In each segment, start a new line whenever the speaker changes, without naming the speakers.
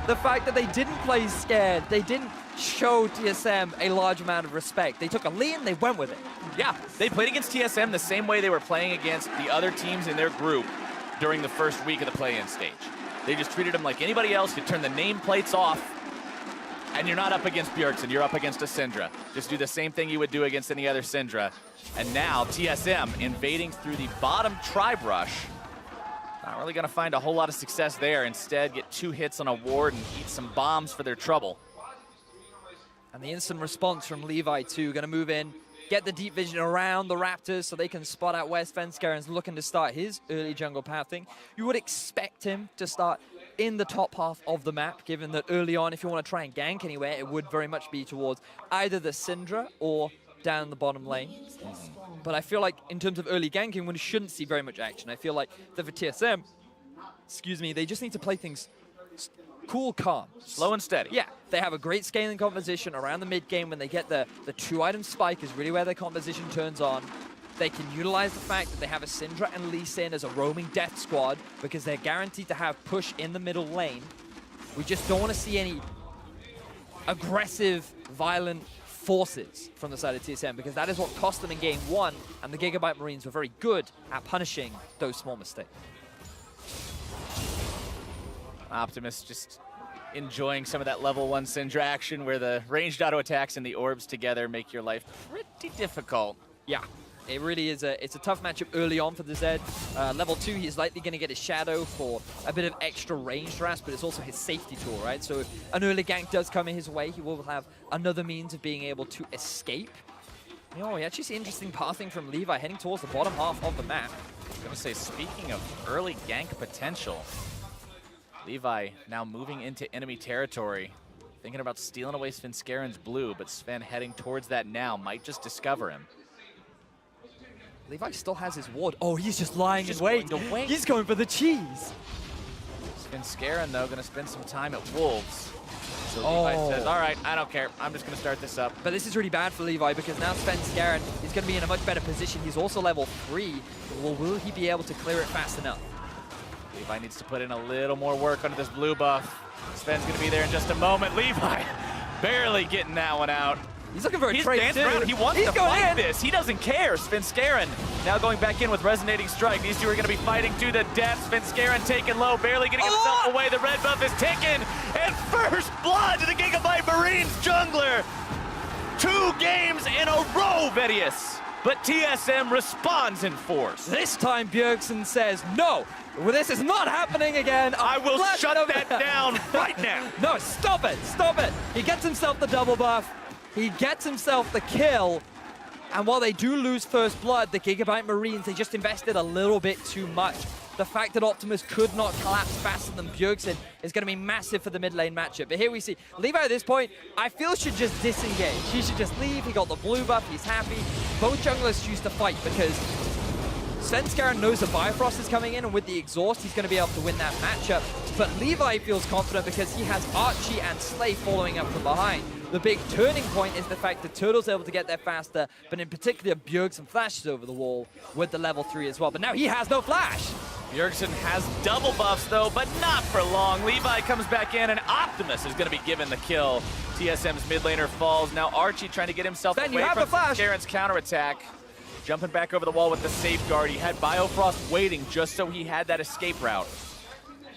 the fact that they didn't play scared, they didn't show TSM a large amount of respect. They took a lead and they went with it.
Yeah, they played against TSM the same way they were playing against the other teams in their group during the first week of the play-in stage. They just treated them like anybody else. You turn the nameplates off, and you're not up against Bjergsen, you're up against a Syndra. Just do the same thing you would do against any other Syndra. And now TSM invading through the bottom tri-brush. Not really gonna find a whole lot of success there. Instead, get 2 hits on a ward and eat some bombs for their trouble.
And the instant response from Levi too, gonna move in, get the deep vision around the Raptors so they can spot out where Svenskaren's looking to start his early jungle pathing. You would expect him to start in the top half of the map, given that early on, if you want to try and gank anywhere, it would very much be towards either the Syndra or down the bottom lane. But I feel like in terms of early ganking, we shouldn't see very much action. I feel like that for TSM, excuse me, they just need to play things cool, calm.
Slow and steady.
Yeah, they have a great scaling composition around the mid game. When they get the 2-item spike is really where their composition turns on. They can utilize the fact that they have a Syndra and Lee Sin as a roaming death squad because they're guaranteed to have push in the middle lane. We just don't want to see any aggressive, violent forces from the side of TSM because that is what cost them in game 1, and the Gigabyte Marines were very good at punishing those small mistakes.
Optimus just enjoying some of that level 1 Syndra action where the ranged auto attacks and the orbs together make your life pretty difficult.
Yeah, it really is it's a tough matchup early on for the Zed. Level 2, he's likely going to get his Shadow for a bit of extra range harass, but it's also his safety tool, right? So if an early gank does come in his way, he will have another means of being able to escape. You know, we actually see interesting pathing from Levi heading towards the bottom half of the map.
I was going to say, speaking of early gank potential, Levi now moving into enemy territory, thinking about stealing away Svenskaren's blue, but Sven heading towards that now, might just discover him.
Levi still has his ward. Oh, he's just lying in wait. He's going for the cheese.
Svenskaren, though, going to spend some time at Wolves. So Levi says, all right, I don't care. I'm just going to start this up.
But this is really bad for Levi because now Svenskaren is going to be in a much better position. He's also level 3. Well, will he be able to clear it fast enough?
Levi needs to put in a little more work under this blue buff. Sven's going to be there in just a moment. Levi barely getting that one out.
He's looking for a trade too.
He wants to fight this. He doesn't care. Svenskaren now going back in with Resonating Strike. These two are going to be fighting to the death. Svenskaren taken low, barely getting himself away. The red buff is taken. And first blood to the Gigabyte Marines jungler. 2 games in a row, Vedius. But TSM responds in force.
This time Bjergsen says, no, well, this is not happening again.
I will shut that down right now.
No, stop it, stop it. He gets himself the double buff. He gets himself the kill. And while they do lose first blood, the Gigabyte Marines, they just invested a little bit too much. The fact that Optimus could not collapse faster than Bjergsen is going to be massive for the mid lane matchup. But here we see Levi at this point, I feel should just disengage. He should just leave. He got the blue buff. He's happy. Both junglers choose to fight because Svenskaren knows the Bifrost is coming in, and with the exhaust, he's going to be able to win that matchup. But Levi feels confident because he has Archie and Slay following up from behind. The big turning point is the fact that Turtle's able to get there faster, but in particular, Bjergsen flashes over the wall with the level 3 as well. But now he has no flash.
Bjergsen has double buffs, though, but not for long. Levi comes back in, and Optimus is going to be given the kill. TSM's mid laner falls. Now Archie trying to get himself away from Karen's counterattack. Jumping back over the wall with the safeguard. He had Biofrost waiting just so he had that escape route.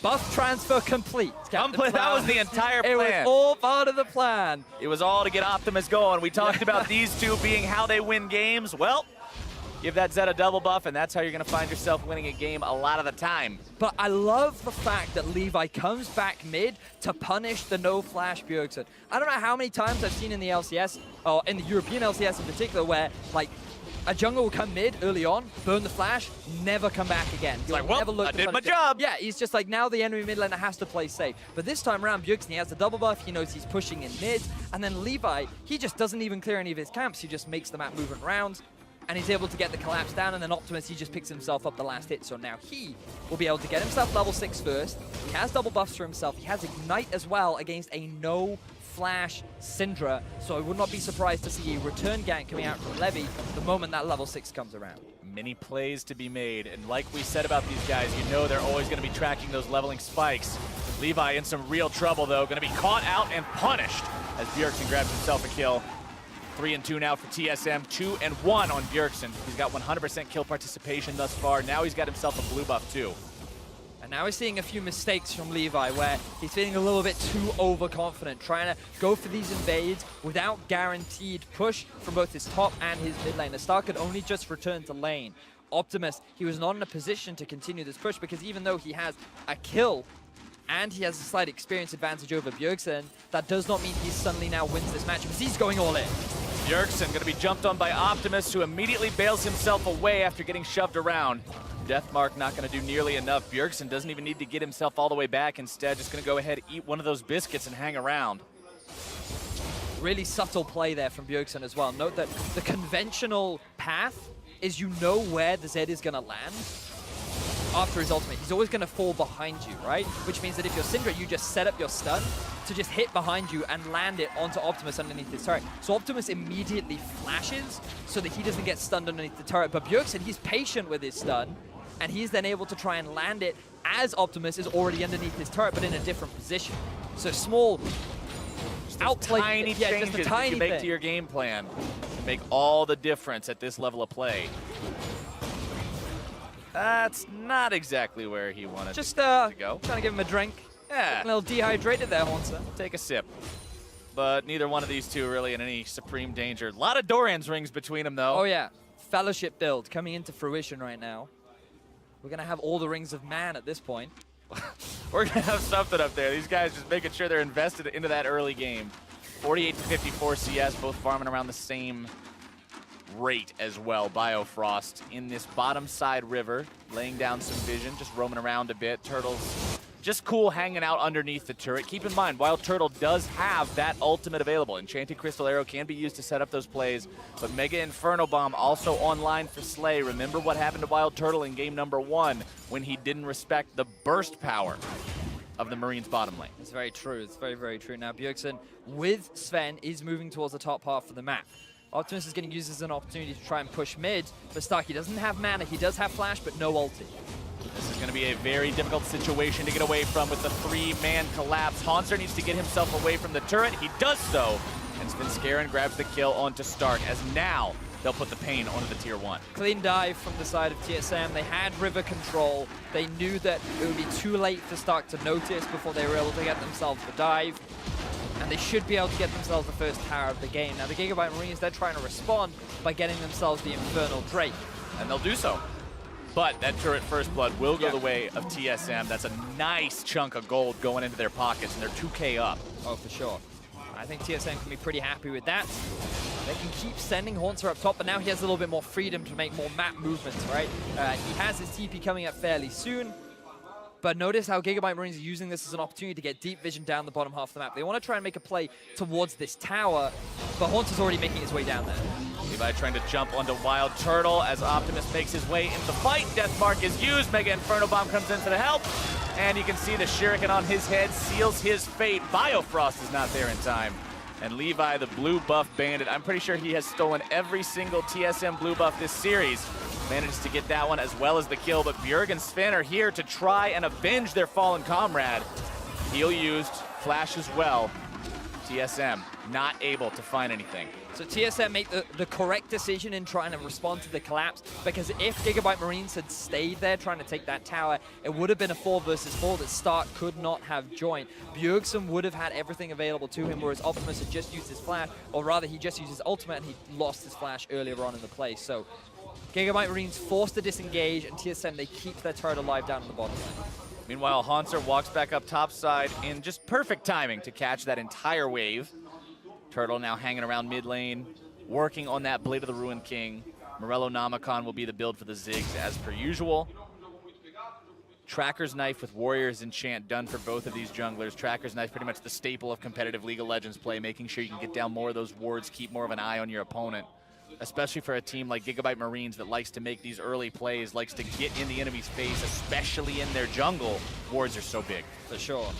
Buff transfer complete.
That was the entire plan.
It was all part of the plan.
It was all to get Optimus going. We talked about these two being how they win games. Well, give that Zed a double buff, and that's how you're going to find yourself winning a game a lot of the time.
But I love the fact that Levi comes back mid to punish the no-flash Bjergsen. I don't know how many times I've seen in the LCS, or in the European LCS in particular, where, like, a jungle will come mid early on, burn the flash, never come back again.
He's like, well,
never look
I did my job.
Yeah, he's just like, now the enemy mid laner has to play safe. But this time around, Bjergsen, he has the double buff, he knows he's pushing in mid, and then Levi, he just doesn't even clear any of his camps, he just makes the map move around, and he's able to get the collapse down, and then Optimus, he just picks himself up the last hit, so now he will be able to get himself level 6 first. He has double buffs for himself, he has Ignite as well against a no-flash Syndra, so I would not be surprised to see a return gank coming out from Levy the moment that level 6 comes around.
Many plays to be made, and like we said about these guys, you know they're always going to be tracking those leveling spikes. Levi in some real trouble, though, going to be caught out and punished as Bjergsen grabs himself a kill. 3-2 now for TSM, 2-1 on Bjergsen. He's got 100% kill participation thus far. Now he's got himself a blue buff, too.
And now we're seeing a few mistakes from Levi where he's feeling a little bit too overconfident, trying to go for these invades without guaranteed push from both his top and his mid lane. The Star could only just return to lane. Optimus, he was not in a position to continue this push because even though he has a kill and he has a slight experience advantage over Bjergsen, that does not mean he suddenly now wins this match because he's going all in.
Bjergsen going to be jumped on by Optimus, who immediately bails himself away after getting shoved around. Deathmark not going to do nearly enough. Bjergsen doesn't even need to get himself all the way back. Instead, just going to go ahead, eat one of those biscuits and hang around.
Really subtle play there from Bjergsen as well. Note that the conventional path is you know where the Zed is going to land after his ultimate. He's always going to fall behind you, right? Which means that if you're Syndra, you just set up your stun to just hit behind you and land it onto Optimus underneath his turret. So Optimus immediately flashes so that he doesn't get stunned underneath the turret. But Bjergsen, he's patient with his stun, and he's then able to try and land it as Optimus is already underneath his turret, but in a different position. So small outplay,
tiny changes
just a tiny
you make
thing
to your game plan to make all the difference at this level of play. That's not exactly where he wanted
just
to go.
Trying to give him a drink.
Yeah.
A little dehydrated there, Haunter.
Take a sip. But neither one of these two really in any supreme danger. A lot of Doran's rings between them, though.
Oh, yeah. Fellowship build coming into fruition right now. We're going to have all the rings of man at this point.
We're going to have something up there. These guys just making sure they're invested into that early game. 48 to 54 CS, both farming around the same rate as well. Biofrost in this bottom side river, laying down some vision, just roaming around a bit. Turtle's just cool hanging out underneath the turret. Keep in mind, Wild Turtle does have that ultimate available. Enchanted Crystal Arrow can be used to set up those plays, but Mega Inferno Bomb also online for Slay. Remember what happened to Wild Turtle in game number 1 when he didn't respect the burst power of the Marines' bottom lane.
It's very true. It's very, very true. Now, Bjergsen with Sven is moving towards the top half of the map. Optimus is going to use this as an opportunity to try and push mid, but Starkey doesn't have mana. He does have flash, but no ulti.
This is going to be a very difficult situation to get away from with the 3-man collapse. Haunter needs to get himself away from the turret. He does so, and Svenskeren grabs the kill onto Stark, as now they'll put the pain onto the tier 1.
Clean dive from the side of TSM. They had river control. They knew that it would be too late for Stark to notice before they were able to get themselves the dive. And they should be able to get themselves the first tower of the game. Now the Gigabyte Marines, they're trying to respond by getting themselves the Infernal Drake.
And they'll do so. But that turret first blood will go the way of TSM. That's a nice chunk of gold going into their pockets, and they're 2K up.
Oh, for sure. I think TSM can be pretty happy with that. They can keep sending Haunter up top, but now he has a little bit more freedom to make more map movements, right? He has his TP coming up fairly soon. But notice how Gigabyte Marines are using this as an opportunity to get deep vision down the bottom half of the map. They want to try and make a play towards this tower, but Haunter's already making his way down there.
Levi trying to jump onto Wild Turtle as Optimus makes his way into the fight. Deathmark is used. Mega Inferno Bomb comes in for the help. And you can see the Shuriken on his head seals his fate. Biofrost is not there in time. And Levi, the blue buff bandit, I'm pretty sure he has stolen every single TSM blue buff this series. Manages to get that one as well as the kill, but Bjerg and Sven are here to try and avenge their fallen comrade. Heal used, flash as well. TSM not able to find anything.
So TSM make the correct decision in trying to respond to the collapse, because if Gigabyte Marines had stayed there trying to take that tower, it would have been a 4 versus 4 that Stark could not have joined. Bjergsen would have had everything available to him, whereas Optimus had just used his flash, or rather he just used his ultimate and he lost his flash earlier on in the play. So Gigabyte Marines forced to disengage, and TSM, they keep their turret alive down in the bottom lane.
Meanwhile, Haunter walks back up topside in just perfect timing to catch that entire wave. Turtle now hanging around mid lane, working on that Blade of the Ruined King. Morello Namicon will be the build for the Ziggs as per usual. Tracker's Knife with Warrior's Enchant done for both of these junglers. Tracker's Knife pretty much the staple of competitive League of Legends play, making sure you can get down more of those wards, keep more of an eye on your opponent. Especially for a team like Gigabyte Marines that likes to make these early plays, likes to get in the enemy's face, especially in their jungle. Wards are so big.
For sure.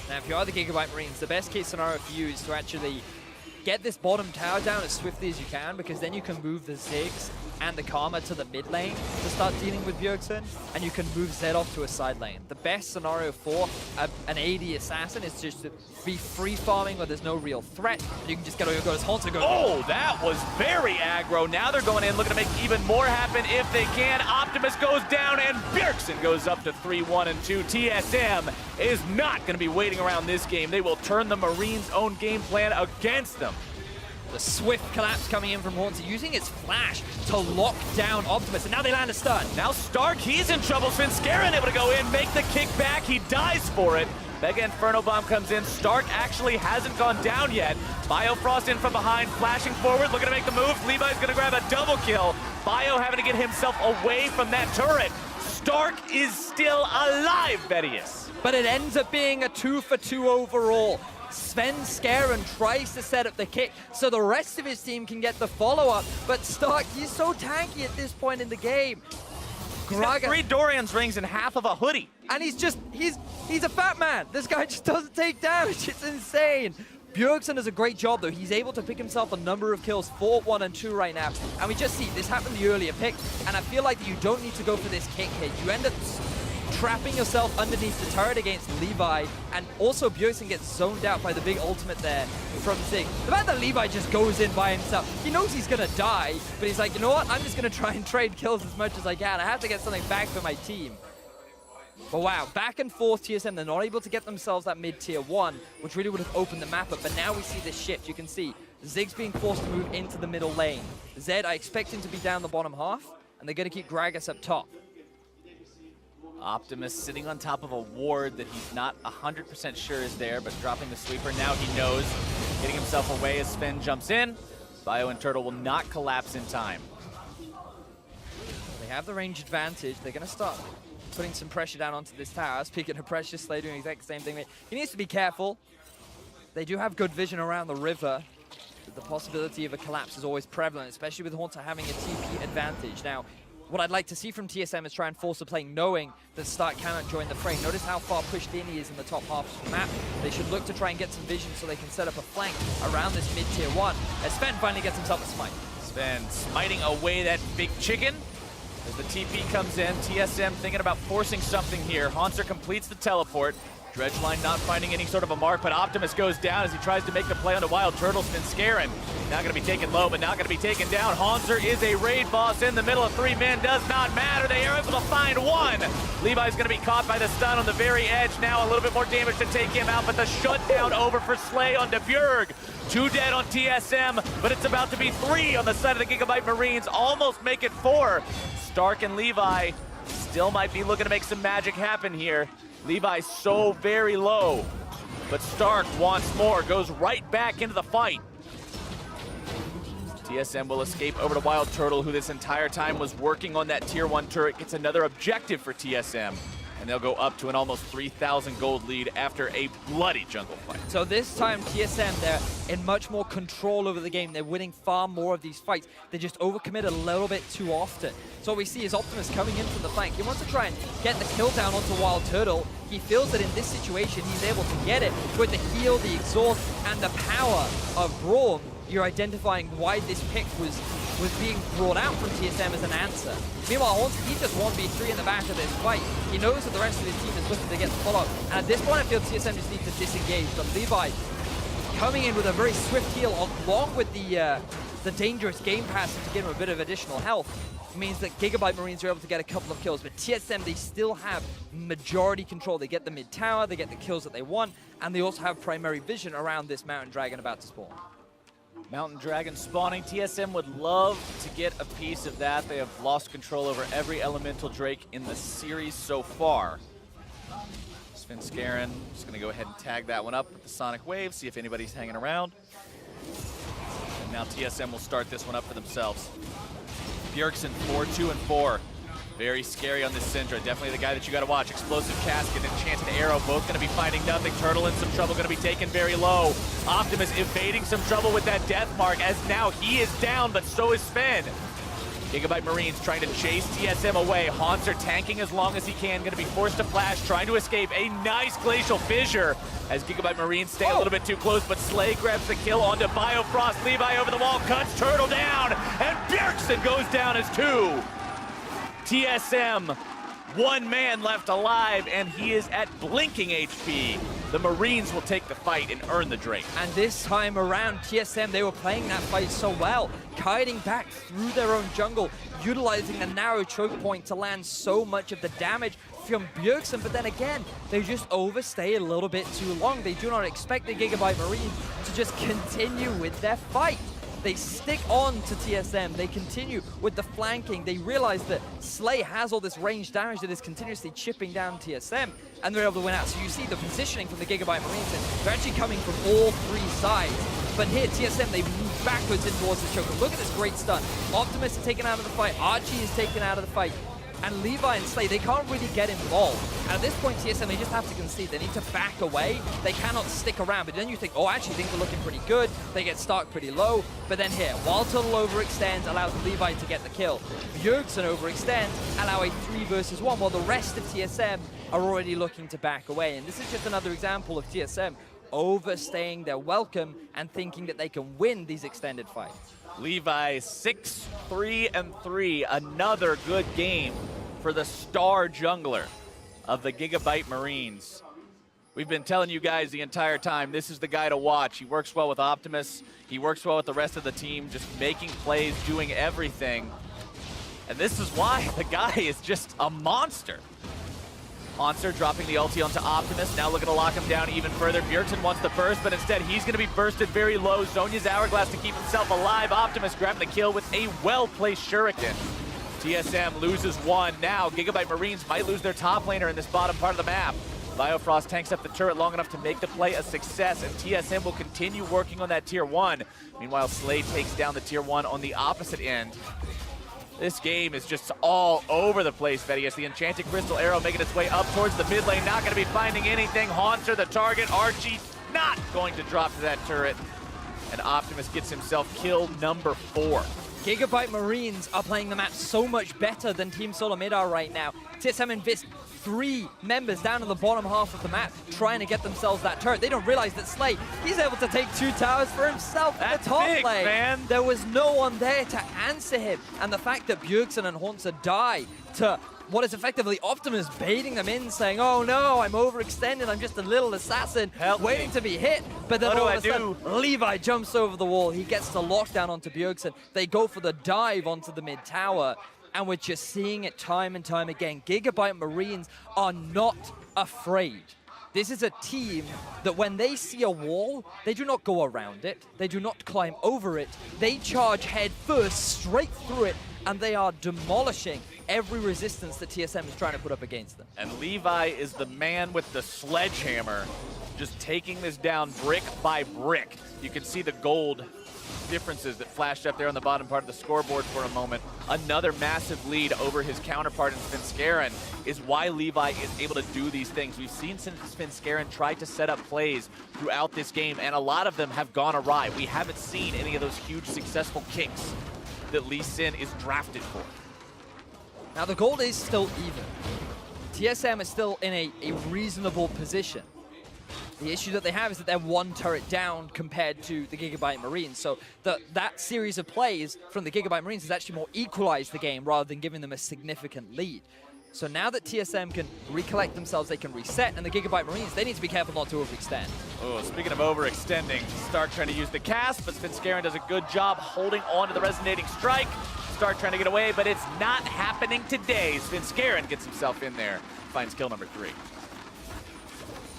Now, if you are the Gigabyte Marines, the best case scenario for you is to actually get this bottom tower down as swiftly as you can, because then you can move the Ziggs and the Karma to the mid lane to start dealing with Bjergsen, and you can move Zed off to a side lane. The best scenario for an AD assassin is just to be free farming where there's no real threat. You can just get all your goes Haunter go.
Oh, that was very aggro. Now they're going in, looking to make even more happen if they can. Optimus goes down, and Bjergsen goes up to 3-1 and 2. TSM is not going to be waiting around this game. They will turn the Marines' own game plan against them.
The swift collapse coming in from Haunter, using its flash to lock down Optimus, and now they land a stun.
Now Stark, he's in trouble. Svenskeren able to go in, make the kick back. He dies for it. Mega Inferno Bomb comes in. Stark actually hasn't gone down yet. Biofrost in from behind, flashing forward, looking to make the move. Levi's gonna grab a double kill. Bio having to get himself away from that turret. Stark is still alive, Vedius.
But it ends up being a 2-for-2 overall. Svenskeren tries to set up the kick so the rest of his team can get the follow-up, but Stark, he's so tanky at this point in the game.
He's got 3 Dorian's rings and half of a hoodie.
And he's a fat man. This guy just doesn't take damage. It's insane. Bjergsen does a great job, though. He's able to pick himself a number of kills, 4, 1, and 2 right now. And we just see this happened the earlier pick, and I feel like you don't need to go for this kick hit. You end up trapping yourself underneath the turret against Levi, and also Bjergsen gets zoned out by the big ultimate there from Zig. The fact that Levi just goes in by himself, he knows he's gonna die, but he's like, you know what, I'm just gonna try and trade kills as much as I can. I have to get something back for my team. But wow, back and forth TSM, they're not able to get themselves that mid-tier 1, which really would have opened the map up, but now we see this shift. You can see Zig's being forced to move into the middle lane. Zed, I expect him to be down the bottom half, and they're gonna keep Gragas up top.
Optimus sitting on top of a ward that he's not 100% sure is there, but dropping the sweeper. Now he knows, getting himself away as Sven jumps in. Bio and Turtle will not collapse in time.
They have the range advantage. They're going to start putting some pressure down onto this tower. Speaking of pressure, Slay doing the exact same thing. He needs to be careful. They do have good vision around the river. The possibility of a collapse is always prevalent, especially with Haunter having a TP advantage. Now, what I'd like to see from TSM is try and force a play, knowing that Stark cannot join the fray. Notice how far pushed in he is in the top half of the map. They should look to try and get some vision so they can set up a flank around this mid-tier 1. As Sven finally gets himself a smite.
Sven smiting away that big chicken. As the TP comes in, TSM thinking about forcing something here. Haunter completes the teleport. Dredgeline not finding any sort of a mark, but Optimus goes down as he tries to make the play on the Wild Turtle. Svenskeren not going to be taken low, but not going to be taken down. Haunter is a raid boss in the middle of 3 men. Does not matter. They are able to find 1. Levi's going to be caught by the stun on the very edge. Now a little bit more damage to take him out, but the shutdown over for Slay on Bjerg. 2 dead on TSM, but it's about to be 3 on the side of the Gigabyte Marines. Almost make it 4. Stark and Levi still might be looking to make some magic happen here. Levi's so very low, but Stark wants more, goes right back into the fight. TSM will escape over to Wild Turtle, who this entire time was working on that tier 1 turret. Gets another objective for TSM, and they'll go up to an almost 3,000 gold lead after a bloody jungle fight.
So this time TSM, they're in much more control over the game. They're winning far more of these fights. They just overcommit a little bit too often. So what we see is Optimus coming in from the flank. He wants to try and get the kill down onto Wild Turtle. He feels that in this situation, he's able to get it with the heal, the exhaust, and the power of Braum. You're identifying why this pick was being brought out from TSM as an answer. Meanwhile, Haunter, he just 1v3 in the back of this fight. He knows that the rest of his team is looking to get the follow-up. And at this point, I feel TSM just needs to disengage. But Levi coming in with a very swift heal along with the dangerous game pass to give him a bit of additional health means that Gigabyte Marines are able to get a couple of kills. But TSM, they still have majority control. They get the mid-tower, they get the kills that they want, and they also have primary vision around this Mountain Dragon about to spawn.
Mountain Dragon spawning. TSM would love to get a piece of that. They have lost control over every Elemental Drake in the series so far. Svenskeren just going to go ahead and tag that one up with the Sonic Wave, see if anybody's hanging around. And now TSM will start this one up for themselves. Bjergsen 4-2 and 4. Very scary on this Syndra. Definitely the guy that you got to watch. Explosive Casket, Enchanted Arrow, both going to be finding nothing. Turtle in some trouble, going to be taken very low. Optimus evading some trouble with that death mark, as now he is down, but so is Sven. Gigabyte Marines trying to chase TSM away. Haunter tanking as long as he can, gonna be forced to flash, trying to escape. A nice Glacial Fissure as Gigabyte Marines stay a little bit too close, but Slay grabs the kill onto Biofrost. Levi over the wall, cuts Turtle down, and Bjergsen goes down as 2. TSM, 1 man left alive, and he is at blinking HP. The Marines will take the fight and earn the Drake.
And this time around, TSM, they were playing that fight so well, kiting back through their own jungle, utilizing the narrow choke point to land so much of the damage from Bjergsen, but then again, they just overstay a little bit too long. They do not expect the Gigabyte Marines to just continue with their fight. They stick on to TSM, they continue with the flanking, they realize that Slay has all this range damage that is continuously chipping down TSM, and they're able to win out. So you see the positioning from the Gigabyte Marines, and they're actually coming from all 3 sides. But here, TSM, they move backwards in towards the choker. Look at this great stun. Optimus is taken out of the fight, Archie is taken out of the fight, and Levi and Slay, they can't really get involved. And at this point, TSM, they just have to concede. They need to back away. They cannot stick around. But then you think, oh, actually, things are looking pretty good. They get Stark pretty low. But then here, while Turtle overextends, allows Levi to get the kill. Bjergsen overextends, allow a 3 versus 1, while the rest of TSM are already looking to back away. And this is just another example of TSM overstaying their welcome and thinking that they can win these extended fights.
Levi 6-3-3, another good game for the star jungler of the Gigabyte Marines. We've been telling you guys the entire time, this is the guy to watch. He works well with Optimus, he works well with the rest of the team, just making plays, doing everything. And this is why the guy is just a monster. Monster dropping the ulti onto Optimus, now looking to lock him down even further. Bjergsen wants the burst, but instead he's going to be bursted very low. Zhonya's Hourglass to keep himself alive. Optimus grabbing the kill with a well-placed Shuriken. TSM loses 1. Now Gigabyte Marines might lose their top laner in this bottom part of the map. Biofrost tanks up the turret long enough to make the play a success, and TSM will continue working on that tier 1. Meanwhile, Slay takes down the tier 1 on the opposite end. This game is just all over the place, Vedius. The Enchanted Crystal Arrow making its way up towards the mid lane, not going to be finding anything. Haunter the target, Archie not going to drop to that turret. And Optimus gets himself killed number 4.
Gigabyte Marines are playing the map so much better than Team Solomid are right now. TSM invest 3 members down in the bottom half of the map trying to get themselves that turret. They don't realize that Slay, he's able to take 2 towers for himself in the top lane.
Man.
There was no one there to answer him. And the fact that Bjergsen and Haunter die to what is effectively Optimus baiting them in, saying, oh no, I'm overextended, I'm just a little assassin waiting to be hit. But then all of a sudden, Levi jumps over the wall. He gets the lockdown onto Bjergsen. They go for the dive onto the mid tower. And we're just seeing it time and time again. Gigabyte Marines are not afraid. This is a team that when they see a wall, they do not go around it. They do not climb over it. They charge head first, straight through it, and they are demolishing every resistance that TSM is trying to put up against them.
And Levi is the man with the sledgehammer, just taking this down brick by brick. You can see the gold differences that flashed up there on the bottom part of the scoreboard for a moment. Another massive lead over his counterpart in Svenskeren is why Levi is able to do these things. We've seen since Svenskeren tried to set up plays throughout this game, and a lot of them have gone awry. We haven't seen any of those huge successful kicks that Lee Sin is drafted for.
Now the gold is still even. TSM is still in a reasonable position. The issue that they have is that they're 1 turret down compared to the Gigabyte Marines. So that series of plays from the Gigabyte Marines has actually more equalized the game rather than giving them a significant lead. So now that TSM can recollect themselves, they can reset, and the Gigabyte Marines, they need to be careful not to overextend.
Oh, speaking of overextending, Stark trying to use the cast, but Svenskeren does a good job holding on to the resonating strike. Stark trying to get away, but it's not happening today. Svenskeren gets himself in there, finds kill number 3.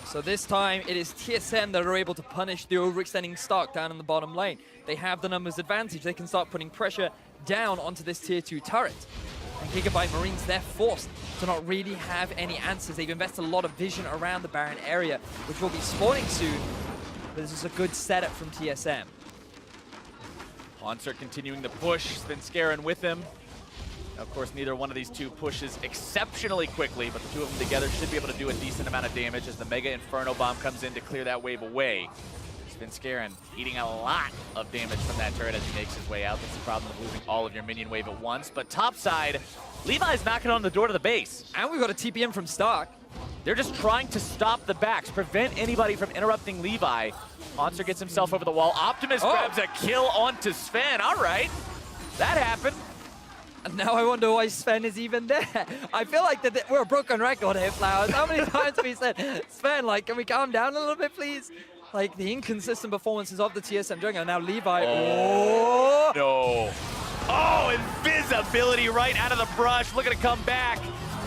So this time, it is TSM that are able to punish the overextending Stark down in the bottom lane. They have the numbers advantage. They can start putting pressure down onto this tier 2 turret. And Gigabyte Marines, they're forced to not really have any answers. They've invested a lot of vision around the Baron area, which will be spawning soon. But this is a good setup from TSM.
Haunter continuing to push, Svenskeren with him. Of course, neither one of these two pushes exceptionally quickly, but the 2 of them together should be able to do a decent amount of damage as the Mega Inferno Bomb comes in to clear that wave away. Svenskeren eating a lot of damage from that turret as he makes his way out. That's the problem of losing all of your minion wave at once. But topside, Levi's knocking on the door to the base.
And we've got a TPM from Stark.
They're just trying to stop the backs, prevent anybody from interrupting Levi. Monster gets himself over the wall. Optimus grabs a kill onto Sven. All right, that happened.
And now I wonder why Sven is even there. I feel like that we're a broken record here, Flowers. How many times have we said, Sven, like, can we calm down a little bit, please? Like, the inconsistent performances of the TSM jungle. Now Levi,
oh, no. Oh, invisibility right out of the brush. Looking to come back.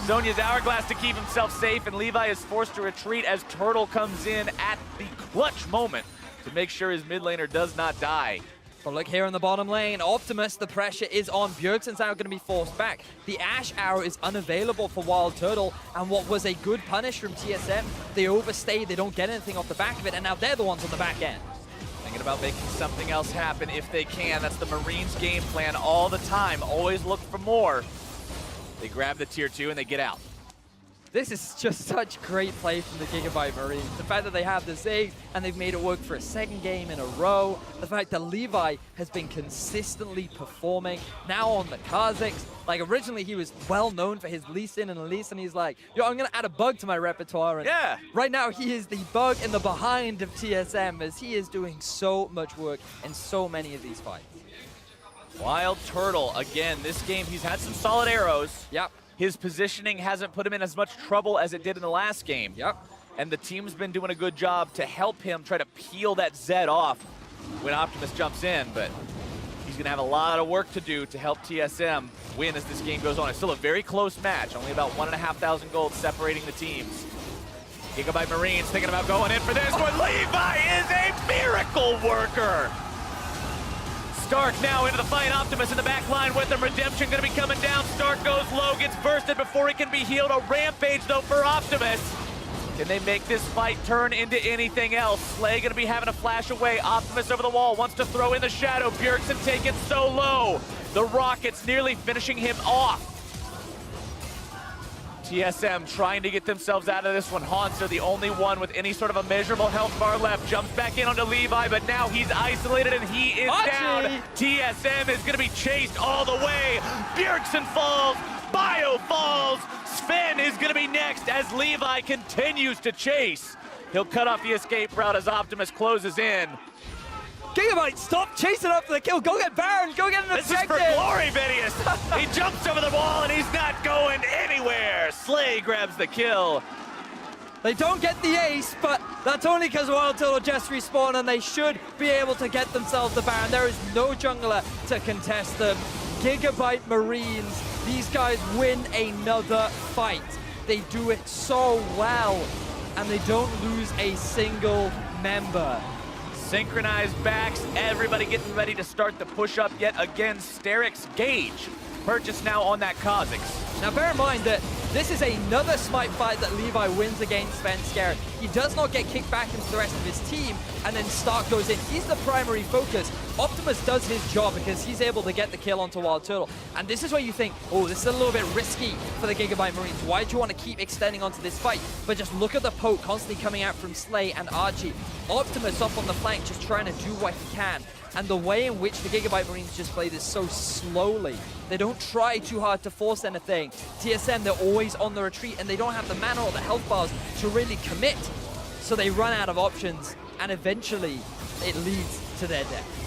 Zhonya's hourglass to keep himself safe, and Levi is forced to retreat as Turtle comes in at the clutch moment to make sure his mid laner does not die.
But look here in the bottom lane, Optimus, the pressure is on. Bjergsen's now going to be forced back. The Ash Arrow is unavailable for Wild Turtle, and what was a good punish from TSM, they overstay, they don't get anything off the back of it, and now they're the ones on the back end.
Thinking about making something else happen if they can. That's the Marines' game plan all the time. Always look for more. They grab the tier 2 and they get out.
This is just such great play from the Gigabyte Marines. The fact that they have the Ziggs and they've made it work for a second game in a row. The fact that Levi has been consistently performing. Now on the Kazakhs. Like, originally he was well known for his Lee Sin and Elise, and he's like, yo, I'm going to add a bug to my repertoire. And
yeah.
Right now he is the bug in the behind of TSM, as he is doing so much work in so many of these fights.
Wild Turtle, again, this game he's had some solid arrows.
Yep.
His positioning hasn't put him in as much trouble as it did in the last game.
Yep.
And the team's been doing a good job to help him try to peel that Zed off when Optimus jumps in, but he's gonna have a lot of work to do to help TSM win as this game goes on. It's still a very close match, only about 1,500 gold separating the teams. Gigabyte Marines thinking about going in for this one. Levi is a miracle worker. Stark now into the fight. Optimus in the back line with him. Redemption going to be coming down. Stark goes low, gets bursted before he can be healed. A rampage, though, for Optimus. Can they make this fight turn into anything else? Slay going to be having a flash away. Optimus over the wall, wants to throw in the shadow. Bjergsen taken so low. The Rockets nearly finishing him off. TSM trying to get themselves out of this one. Hanser, the only one with any sort of a measurable health bar left, jumps back in onto Levi, but now he's isolated and he is down. TSM is going to be chased all the way. Bjergsen falls, Bio falls. Sven is going to be next as Levi continues to chase. He'll cut off the escape route as Optimus closes in.
Gigabyte, stop chasing up for the kill. Go get Baron. Go get an objective.
This is for glory, Vidius. He jumps over the wall and he's not going anywhere. Slay grabs the kill.
They don't get the ace, but that's only because Wild Turtle just respawned, and they should be able to get themselves the Baron. There is no jungler to contest them. Gigabyte Marines, these guys win another fight. They do it so well, and they don't lose a single member.
Synchronized backs, everybody getting ready to start the push-up yet again. Sterix Gage purchased now on that Kazakhs.
Now bear in mind that this is another smite fight that Levi wins against Svenskeren. He does not get kicked back into the rest of his team, and then Stark goes in. He's the primary focus. Optimus does his job because he's able to get the kill onto Wild Turtle. And this is where you think, oh, this is a little bit risky for the Gigabyte Marines. Why do you want to keep extending onto this fight? But just look at the poke constantly coming out from Slay and Archie. Optimus up on the flank just trying to do what he can. And the way in which the Gigabyte Marines just play this so slowly. They don't try too hard to force anything. TSM, they're always on the retreat, and they don't have the mana or the health bars to really commit. So they run out of options, and eventually it leads to their death.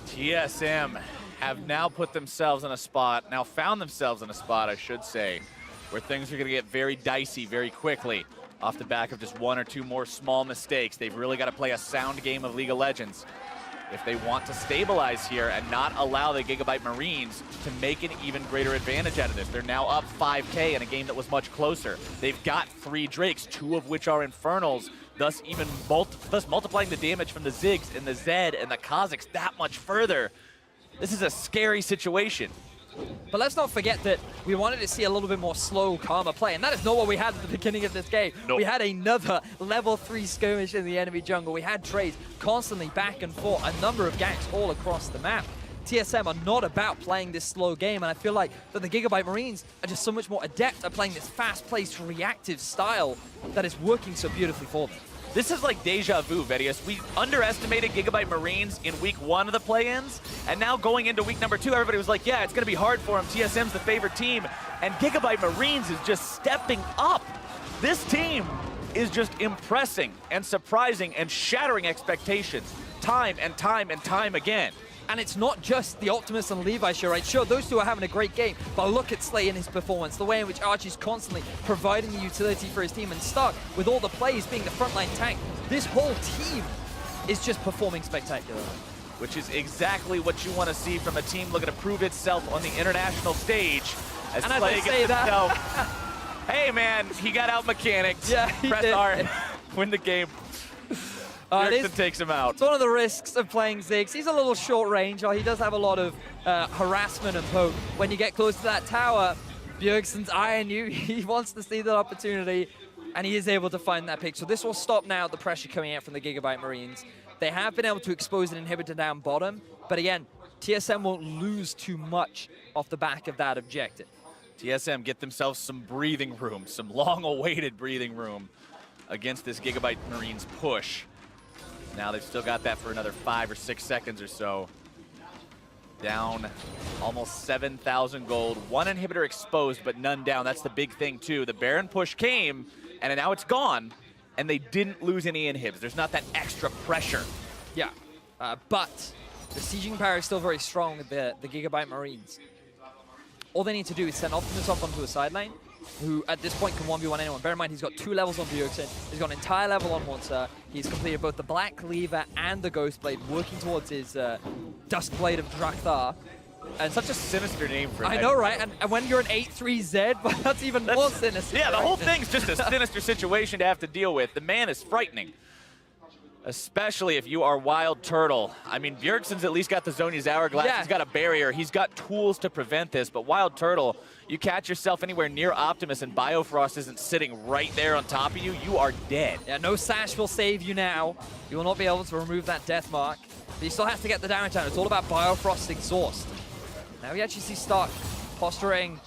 TSM have now put themselves in a spot, now found themselves in a spot, I should say, where things are going to get very dicey very quickly off the back of just one or two more small mistakes. They've really got to play a sound game of League of Legends if they want to stabilize here and not allow the Gigabyte Marines to make an even greater advantage out of this. They're now up 5K in a game that was much closer. They've got 3 Drakes, 2 of which are Infernals, thus even multiplying the damage from the Ziggs and the Zed and the Kazakhs that much further. This is a scary situation.
But let's not forget that we wanted to see a little bit more slow, calmer play, and that is not what we had at the beginning of this game.
Nope.
We had another level 3 skirmish in the enemy jungle. We had trades constantly back and forth, a number of ganks all across the map. TSM are not about playing this slow game, and I feel like that the Gigabyte Marines are just so much more adept at playing this fast-paced, reactive style that is working so beautifully for them.
This is like deja vu, Vedius. We underestimated Gigabyte Marines in week 1 of the play-ins, and now going into week number 2, everybody was like, yeah, it's going to be hard for him. TSM's the favorite team, and Gigabyte Marines is just stepping up. This team is just impressing and surprising and shattering expectations time and time and time again.
And it's not just the Optimus and Levi show, right? Sure, those two are having a great game, but look at Slay in his performance, the way in which Archie's constantly providing the utility for his team, and Stark, with all the plays being the frontline tank, this whole team is just performing spectacularly.
Which is exactly what you want to see from a team looking to prove itself on the international stage. As
And as
Slay
I
gets
say that,
himself, hey man, he got out mechanicked.
Yeah, he
Press
did.
R, win the game. Erickson takes him out.
It's one of the risks of playing Ziggs. He's a little short range, or he does have a lot of harassment and poke. When you get close to that tower, Bjergsen's eyeing you. He wants to see that opportunity, and he is able to find that pick. So this will stop now the pressure coming out from the Gigabyte Marines. They have been able to expose an inhibitor down bottom, but again, TSM won't lose too much off the back of that objective.
TSM get themselves some breathing room, some long-awaited breathing room against this Gigabyte Marines push. Now they've still got that for another 5 or 6 seconds or so. Down almost 7,000 gold. 1 inhibitor exposed, but none down. That's the big thing, too. The Baron push came, and now it's gone, and they didn't lose any inhibs. There's not that extra pressure.
Yeah, but the sieging power is still very strong with the Gigabyte Marines. All they need to do is send Optimus up onto a side lane, who at this point can 1v1 anyone. Bear in mind, he's got 2 levels on Bjergsen. He's got an entire level on Monster. He's completed both the Black Lever and the Ghost Blade, working towards his Dusk Blade of Drakthar.
And such a sinister name for him.
I know, right? And when you're an 8-3Z, that's even more sinister.
Yeah, the
right?
whole thing's just a sinister situation to have to deal with. The man is frightening. Especially if you are Wild Turtle. I mean, Bjergsen's at least got the Zhonya's Hourglass.
Yeah.
He's got a barrier. He's got tools to prevent this. But Wild Turtle, you catch yourself anywhere near Optimus and Biofrost isn't sitting right there on top of you, you are dead.
Yeah, no Sash will save you now. You will not be able to remove that death mark. But he still has to get the damage down. It's all about Biofrost's exhaust. Now we actually see Stark posturing,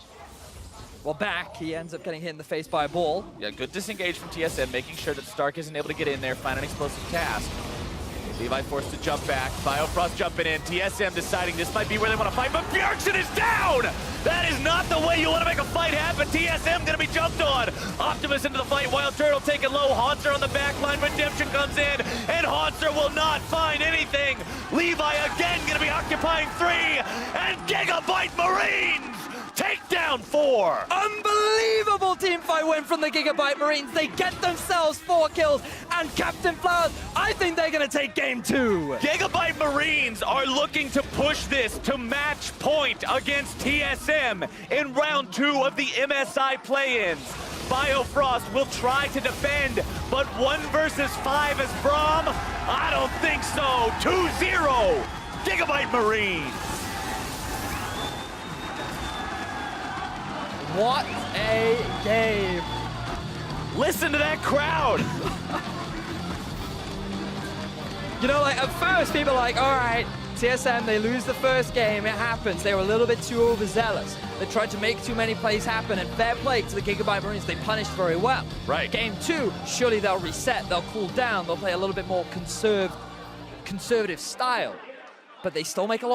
well, back. He ends up getting hit in the face by a ball.
Yeah, good disengage from TSM, making sure that Stark isn't able to get in there, find an explosive task. Levi forced to jump back. Biofrost jumping in. TSM deciding this might be where they want to fight, but Bjergsen is down! That is not the way you want to make a fight happen. TSM going to be jumped on. Optimus into the fight. Wild Turtle taken low. Haunter on the back line. Redemption comes in, and Haunter will not find anything. Levi again going to be occupying 3, and Gigabyte Marines take down 4.
Unbelievable teamfight win from the Gigabyte Marines. They get themselves 4 kills, and Captain Flowers, I think they're going to take game 2.
Gigabyte Marines are looking to push this to match point against TSM in round 2 of the MSI play-ins. Biofrost will try to defend, but 1 versus 5 as Braum? I don't think so. 2-0, Gigabyte Marines.
What a game.
Listen to that crowd.
You know, like, at first, people are like, all right, TSM, they lose the first game, it happens. They were a little bit too overzealous. They tried to make too many plays happen, and fair play to the Gigabyte Marines, they punished very well.
Right.
Game 2, surely they'll reset, they'll cool down, they'll play a little bit more conservative style. But they still make a lot